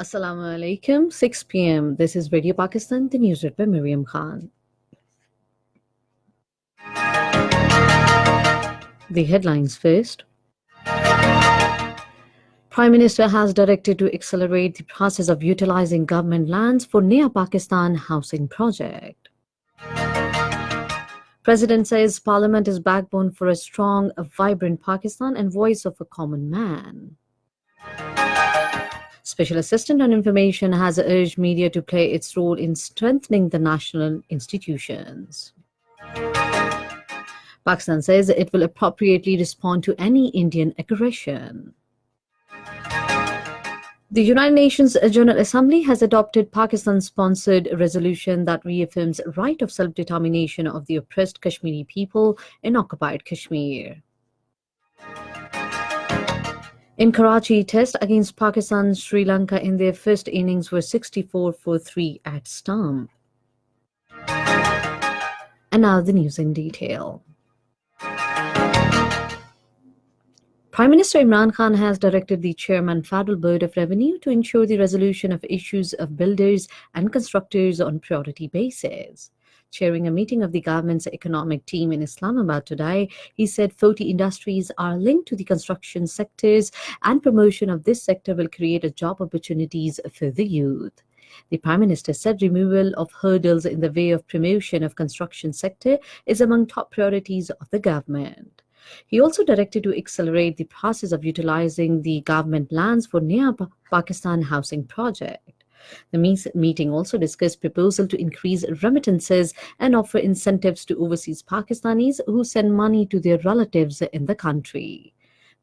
Assalamu alaikum, 6 p.m. This is Radio Pakistan, the news read by Miriam Khan. The headlines first. Prime Minister has directed to accelerate the process of utilizing government lands for Nea Pakistan housing project. President says Parliament is backbone for a strong, vibrant Pakistan and voice of a common man. Special Assistant on Information has urged media to play its role in strengthening the national institutions. Pakistan says it will appropriately respond to any Indian aggression. The United Nations General Assembly has adopted Pakistan-sponsored resolution that reaffirms right of self-determination of the oppressed Kashmiri people in occupied Kashmir. In Karachi, test against Pakistan Sri Lanka in their first innings were 64 for 3 at stump. And now the news in detail. Prime Minister Imran Khan has directed the Chairman Federal Board of Revenue to ensure the resolution of issues of builders and constructors on priority basis. Chairing a meeting of the government's economic team in Islamabad today, he said 40 industries are linked to the construction sectors and promotion of this sector will create job opportunities for the youth. The Prime Minister said removal of hurdles in the way of promotion of construction sector is among top priorities of the government. He also directed to accelerate the process of utilizing the government lands for Nea Pakistan housing project. The meeting also discussed proposal to increase remittances and offer incentives to overseas Pakistanis who send money to their relatives in the country.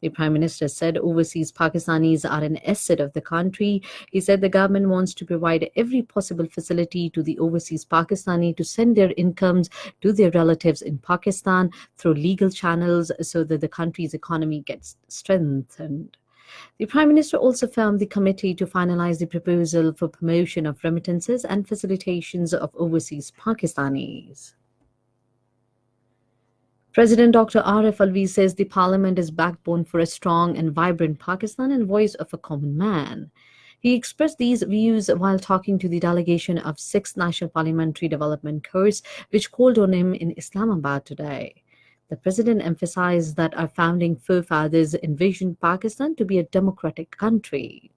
The Prime Minister said overseas Pakistanis are an asset of the country. He said the government wants to provide every possible facility to the overseas Pakistani to send their incomes to their relatives in Pakistan through legal channels so that the country's economy gets strengthened. The Prime Minister also formed the committee to finalize the proposal for promotion of remittances and facilitations of overseas Pakistanis. President Dr. Arif Alvi says the Parliament is backbone for a strong and vibrant Pakistan and voice of a common man. He expressed these views while talking to the delegation of 6th National Parliamentary Development Course, which called on him in Islamabad today. The President emphasized that our founding forefathers envisioned Pakistan to be a democratic country.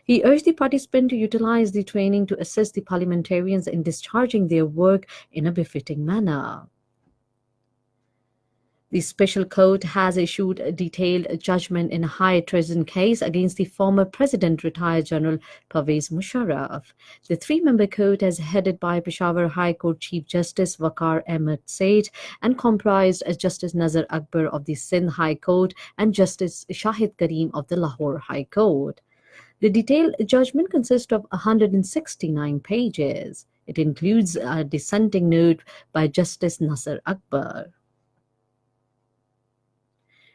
He urged the participants to utilize the training to assist the parliamentarians in discharging their work in a befitting manner. The Special Court has issued a detailed judgment in a high treason case against the former President, retired General Pervez Musharraf. The three-member court is headed by Peshawar High Court Chief Justice Waqar Ahmed Said and comprised as Justice Nazar Akbar of the Sindh High Court and Justice Shahid Karim of the Lahore High Court. The detailed judgment consists of 169 pages. It includes a dissenting note by Justice Nazar Akbar.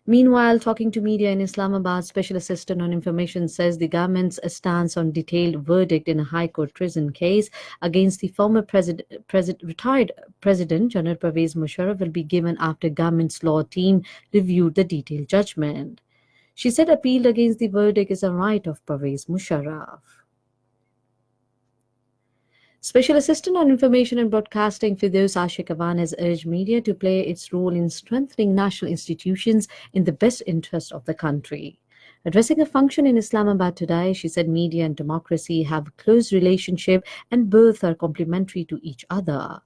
Meanwhile, talking to media in Islamabad, Special Assistant on Information says the government's stance on detailed verdict in a High Court treason case against the former retired President General Pervez Musharraf will be given after government's law team reviewed the detailed judgment. She said appeal against the verdict is a right of Pervez Musharraf. Special Assistant on Information and Broadcasting Firdaus Ashiq Awan has urged media to play its role in strengthening national institutions in the best interest of the country. Addressing a function in Islamabad today, she said media and democracy have a close relationship and both are complementary to each other.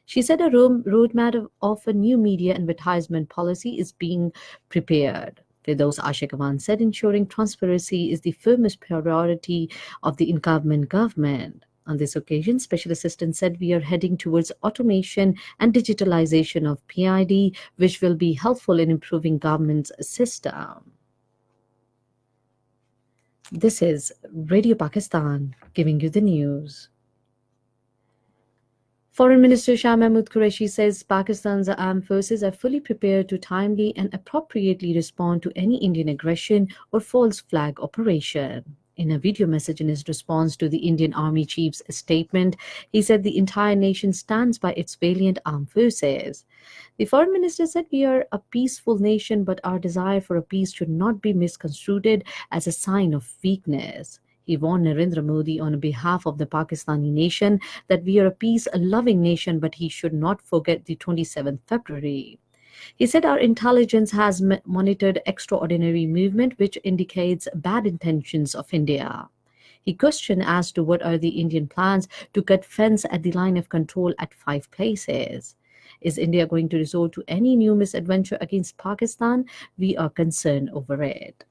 She said a roadmap of a new media advertisement policy is being prepared. Firdaus Ashiq Awan said ensuring transparency is the firmest priority of the incumbent government. On this occasion, Special Assistant said we are heading towards automation and digitalization of PID, which will be helpful in improving government's system. This is Radio Pakistan giving you the news. Foreign Minister Shah Mahmood Qureshi says Pakistan's armed forces are fully prepared to timely and appropriately respond to any Indian aggression or false flag operation. In a video message in his response to the Indian Army Chief's statement, he said the entire nation stands by its valiant armed forces. The Foreign Minister said we are a peaceful nation, but our desire for a peace should not be misconstrued as a sign of weakness. He warned Narendra Modi on behalf of the Pakistani nation that we are a peace-loving nation, but he should not forget the 27th February. He said our intelligence has monitored extraordinary movement which indicates bad intentions of India. He questioned as to what are the Indian plans to cut fence at the line of control at 5 places. Is India going to resort to any new misadventure against Pakistan? We are concerned over it.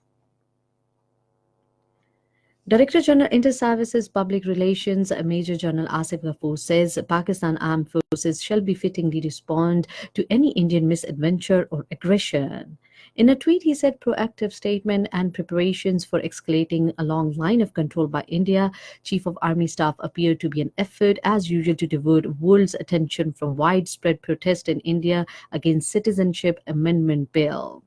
Director General Inter-Services Public Relations Major General Asif Ghafoor says Pakistan Armed Forces shall be fittingly respond to any Indian misadventure or aggression. In a tweet, he said proactive statement and preparations for escalating a long line of control by India, Chief of Army Staff appear to be an effort as usual to divert world's attention from widespread protest in India against Citizenship Amendment Bill.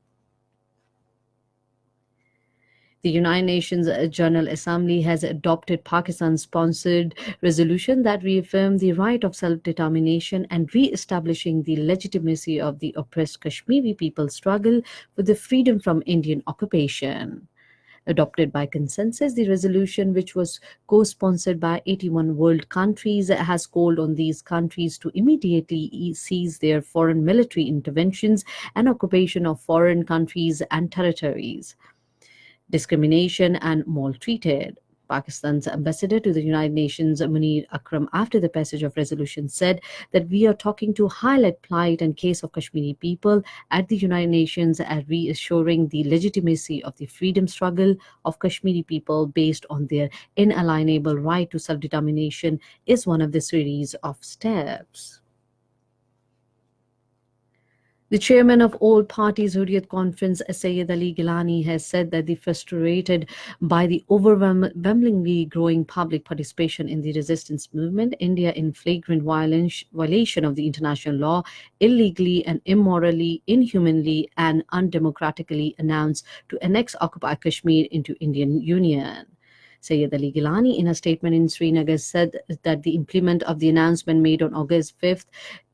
The United Nations General Assembly has adopted Pakistan-sponsored resolution that reaffirmed the right of self-determination and re-establishing the legitimacy of the oppressed Kashmiri people's struggle for the freedom from Indian occupation. Adopted by consensus, the resolution, which was co-sponsored by 81 world countries, has called on these countries to immediately cease their foreign military interventions and occupation of foreign countries and territories, discrimination and maltreated. Pakistan's ambassador to the United Nations, Munir Akram, after the passage of resolution, said that we are talking to highlight plight and case of Kashmiri people at the United Nations and reassuring the legitimacy of the freedom struggle of Kashmiri people based on their inalienable right to self-determination is one of the series of steps. The chairman of all parties Hurriyat Conference, Sayyid Ali Gilani, has said that the frustrated by the overwhelmingly growing public participation in the resistance movement, India in flagrant violation of the international law, illegally and immorally, inhumanly and undemocratically announced to annex occupied Kashmir into Indian Union. Sayyid Ali Gilani, in a statement in Srinagar, said that the implement of the announcement made on August 5th,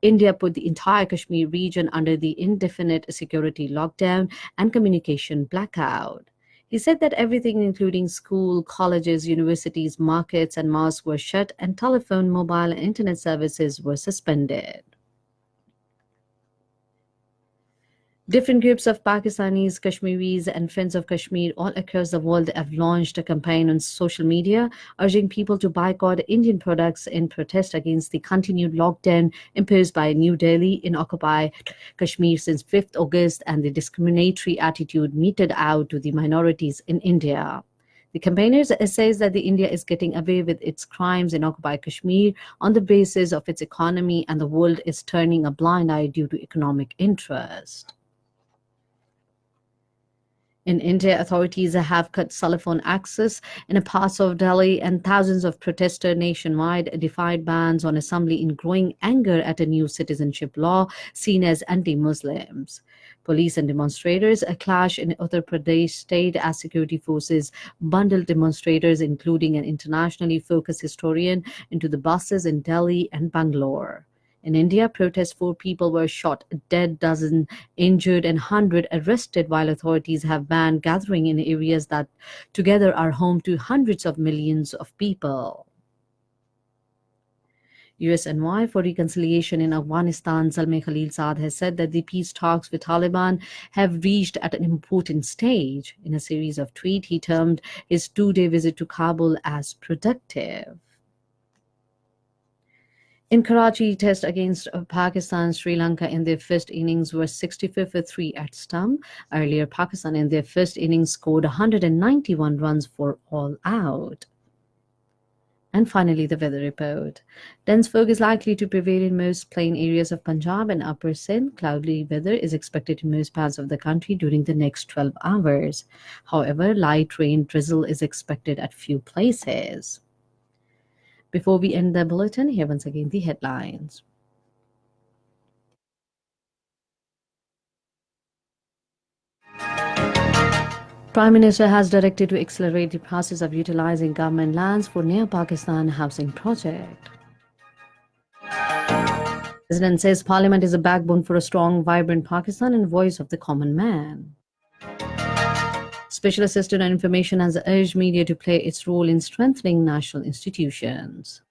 India put the entire Kashmir region under the indefinite security lockdown and communication blackout. He said that everything, including school, colleges, universities, markets, and mosques, were shut, and telephone, mobile, and internet services were suspended. Different groups of Pakistanis, Kashmiris, and Friends of Kashmir all across the world have launched a campaign on social media urging people to boycott Indian products in protest against the continued lockdown imposed by New Delhi in occupied Kashmir since 5th August and the discriminatory attitude meted out to the minorities in India. The campaigners says that the India is getting away with its crimes in occupied Kashmir on the basis of its economy, and the world is turning a blind eye due to economic interest. In India, authorities have cut telephone access in parts of Delhi, and thousands of protesters nationwide defied bans on assembly in growing anger at a new citizenship law seen as anti-Muslims. Police and demonstrators clash in Uttar Pradesh state as security forces bundled demonstrators, including an internationally focused historian, into the buses in Delhi and Bangalore. In India, protests, 4 people were shot dead, dozen injured, and 100 arrested, while authorities have banned gathering in areas that together are home to hundreds of millions of people. US envoy for reconciliation in Afghanistan, Zalmay Khalilzad, has said that the peace talks with Taliban have reached at an important stage. In a series of tweets, he termed his 2-day visit to Kabul as productive. In Karachi, test against Pakistan, Sri Lanka in their first innings were 65 for 3 at stump. Earlier, Pakistan in their first innings scored 191 runs for all out. And finally, the weather report. Dense fog is likely to prevail in most plain areas of Punjab and Upper Sindh. Cloudy weather is expected in most parts of the country during the next 12 hours. However, light rain drizzle is expected at few places. Before we end the bulletin, here once again the headlines. Prime Minister has directed to accelerate the process of utilizing government lands for Nea Pakistan housing project. President says Parliament is a backbone for a strong, vibrant Pakistan and voice of the common man. Special Assistant on Information has urged media to play its role in strengthening national institutions.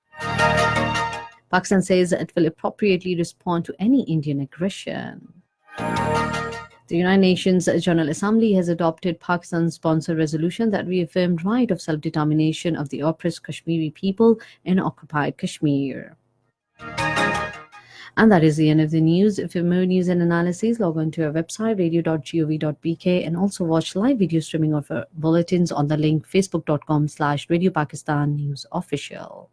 Pakistan says it will appropriately respond to any Indian aggression. The United Nations General Assembly has adopted Pakistan's sponsored resolution that reaffirmed right of self-determination of the oppressed Kashmiri people in occupied Kashmir. And that is the end of the news. For more news and analysis, log on to our website radio.gov.bk and also watch live video streaming of our bulletins on the link facebook.com/Radio Pakistan News Official.